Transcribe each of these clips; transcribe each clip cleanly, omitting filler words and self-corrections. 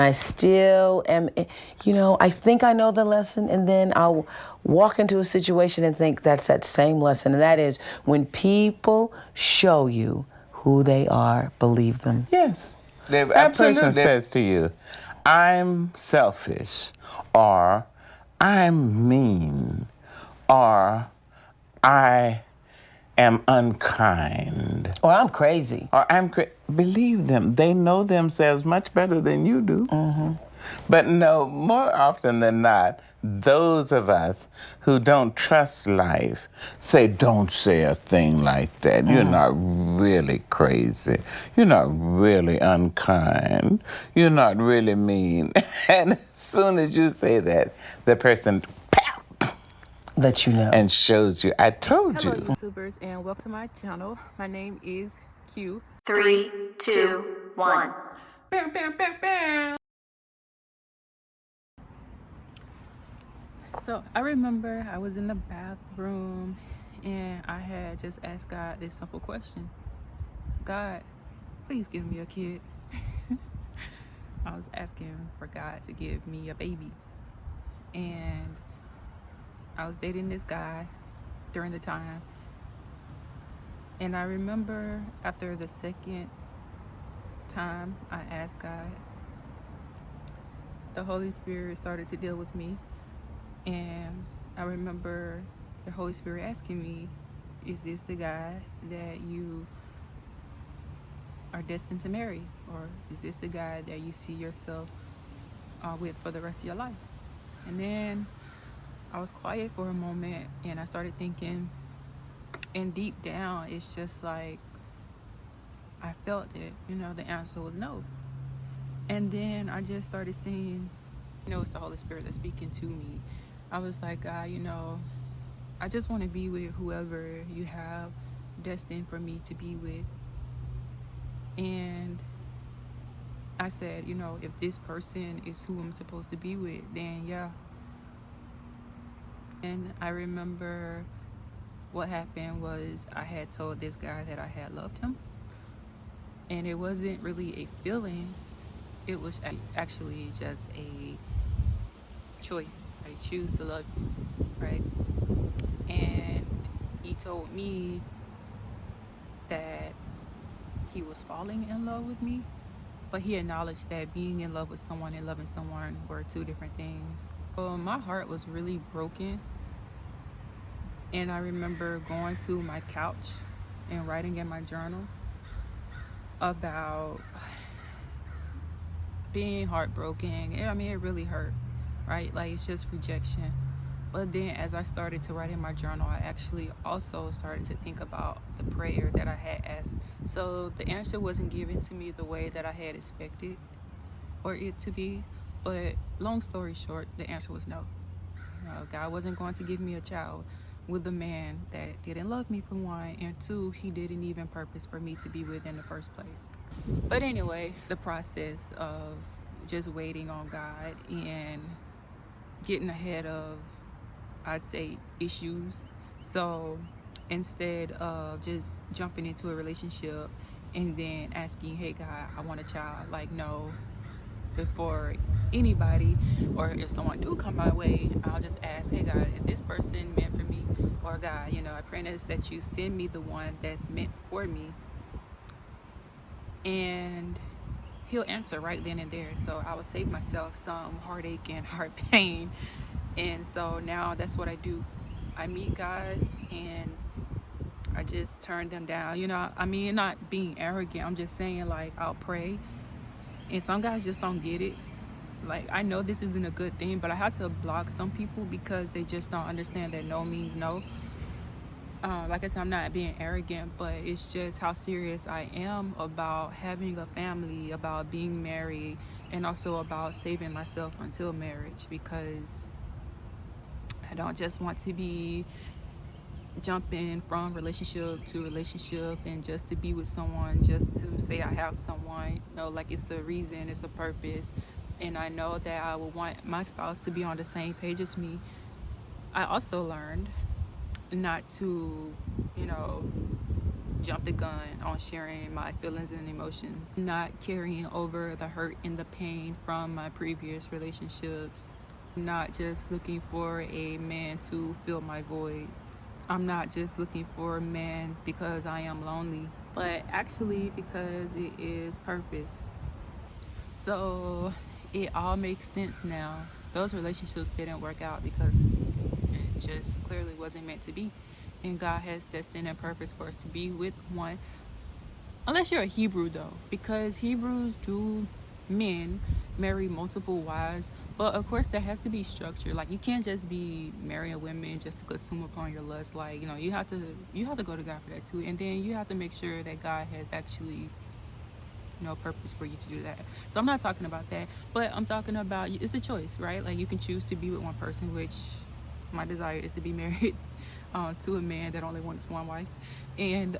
I still am, I think I know the lesson, and then I'll walk into a situation and think that's that same lesson. And that is when people show you who they are, believe them. Yes. A person says to you, I'm selfish, or I'm mean, or I am unkind. Or I'm crazy. Or believe them. They know themselves much better than you do. Mm-hmm. But no, more often than not, those of us who don't trust life say, don't say a thing like that. You're not really crazy. You're not really unkind. You're not really mean. And as soon as you say that, the person let you know and shows you, I told you. Hello, YouTubers, and welcome to my channel. My name is Q. 3, 2, 1. Bam, bam, bam, bam. So I remember I was in the bathroom and I had just asked God this simple question. God, please give me a kid. I was asking for God to give me a baby. And I was dating this guy during the time. And I remember after the second time I asked God, the Holy Spirit started to deal with me. And I remember the Holy Spirit asking me, is this the guy that you are destined to marry? Or is this the guy that you see yourself with for the rest of your life? And then I was quiet for a moment and I started thinking, and deep down, it's just like, I felt it, the answer was no. And then I just started seeing, it's the Holy Spirit that's speaking to me. I was like, God, I just want to be with whoever you have destined for me to be with. And I said, if this person is who I'm supposed to be with, then yeah. And I remember what happened was I had told this guy that I had loved him. And it wasn't really a feeling. It was actually just a choice. I choose to love you, right? And he told me that he was falling in love with me, but he acknowledged that being in love with someone and loving someone were two different things. My heart was really broken, and I remember going to my couch and writing in my journal about being heartbroken. I mean, it really hurt, right? Like, it's just rejection. But then as I started to write in my journal, I actually also started to think about the prayer that I had asked. So the answer wasn't given to me the way that I had expected for it to be. But long story short, the answer was no. God wasn't going to give me a child with a man that didn't love me, for one, and two, he didn't even purpose for me to be with in the first place. But anyway, the process of just waiting on God and getting ahead of, I'd say, issues. So instead of just jumping into a relationship and then asking, hey God, I want a child, like, no, before anybody, or if someone do come my way, I'll just ask, hey God, is this person meant for me? Or God, I pray that you send me the one that's meant for me. And he'll answer right then and there. So I would save myself some heartache and heart pain. And so now that's what I do. I meet guys and I just turn them down. I mean, not being arrogant. I'm just saying, like, I'll pray. And some guys just don't get it. Like, I know this isn't a good thing, but I had to block some people because they just don't understand that no means no. Like I said, I'm not being arrogant, but it's just how serious I am about having a family, about being married, and also about saving myself until marriage, because I don't just want to be jumping from relationship to relationship and just to be with someone just to say I have someone. Like, it's a reason, it's a purpose, and I know that I would want my spouse to be on the same page as me. I also learned not to, jump the gun on sharing my feelings and emotions, not carrying over the hurt and the pain from my previous relationships, not just looking for a man to fill my voids. I'm not just looking for a man because I am lonely, but actually because it is purpose. So it all makes sense now. Those relationships didn't work out because it just clearly wasn't meant to be. And God has destined and purpose for us to be with one. Unless you're a Hebrew though, because Hebrews do men marry multiple wives, but of course there has to be structure. Like you can't just be marrying women just to consume upon your lust. Like, you know, you have to go to God for that too. And then you have to make sure that God has actually purpose for you to do that. So I'm not talking about that, but I'm talking about it's a choice, right? Like you can choose to be with one person, which my desire is to be married to a man that only wants one wife, and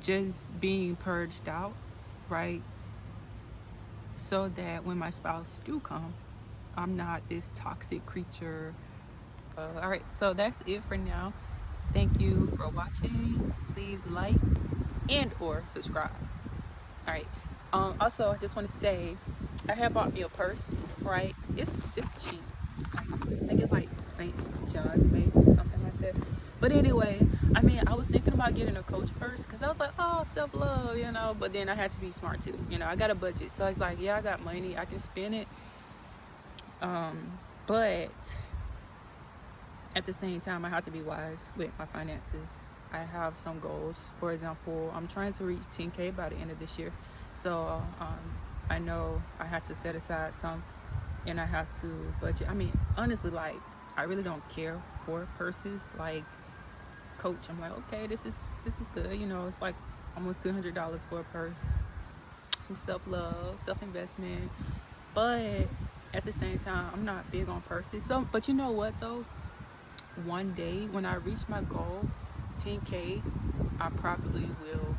just being purged out, right? So that when my spouse do come, I'm not this toxic creature. All right, so that's it for now. Thank you for watching. Please like and or subscribe. All right. Also, I just want to say, I have bought me a purse. Right? It's cheap. I think it's like St. John's, maybe, or something like that. But anyway, I mean, I was thinking about getting a Coach purse because I was like, oh, self-love, But then I had to be smart too. I got a budget, so it's like, yeah, I got money, I can spend it. But at the same time, I have to be wise with my finances. I have some goals. For example, I'm trying to reach 10K by the end of this year. So I know I have to set aside some, and I have to budget. I mean, honestly, like, I really don't care for purses. Like Coach, I'm like, okay, this is good. It's like almost $200 for a purse. Some self-love, self-investment. But at the same time, I'm not big on purses. So, but you know what though? One day when I reach my goal, 10K, I probably will